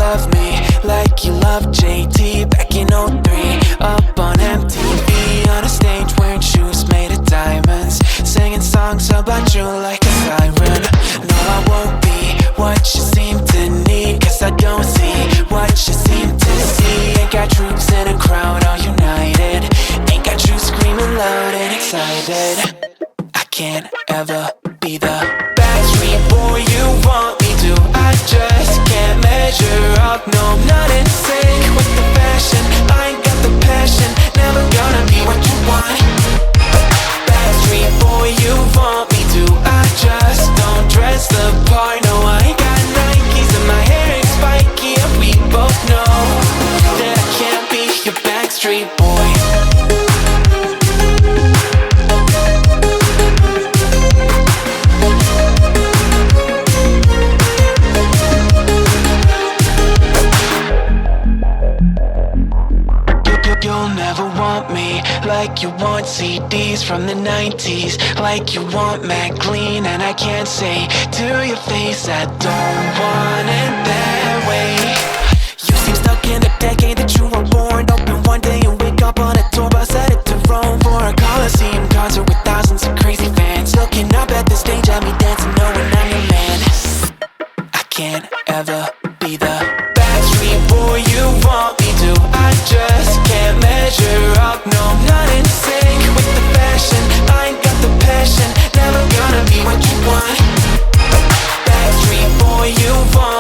love me like you love JT back in '03. Up on MTV on a stage wearing shoes made of diamonds, singing songs about you like a siren. No, I won't be what you seem to need, cause I don't see what you seem to see. Ain't got troops in a crowd all united, ain't got you screaming loud and excited. I can't ever be the Backstreet boy you want me to. I just can't measure up, no, I'm not in sync with the fashion. I ain't got the passion, never gonna be what you want. Backstreet boy you want me to. I just don't dress the part, no, I ain't got Nikes and my hair ain't spiky, and we both know that I can't be your Backstreet boy. You'll never want me like you want CDs from the 90s, like you want Mac Clean, and I can't say to your face I don't want it that way. You seem stuck in the decade that you were born. Open one day and wake up on a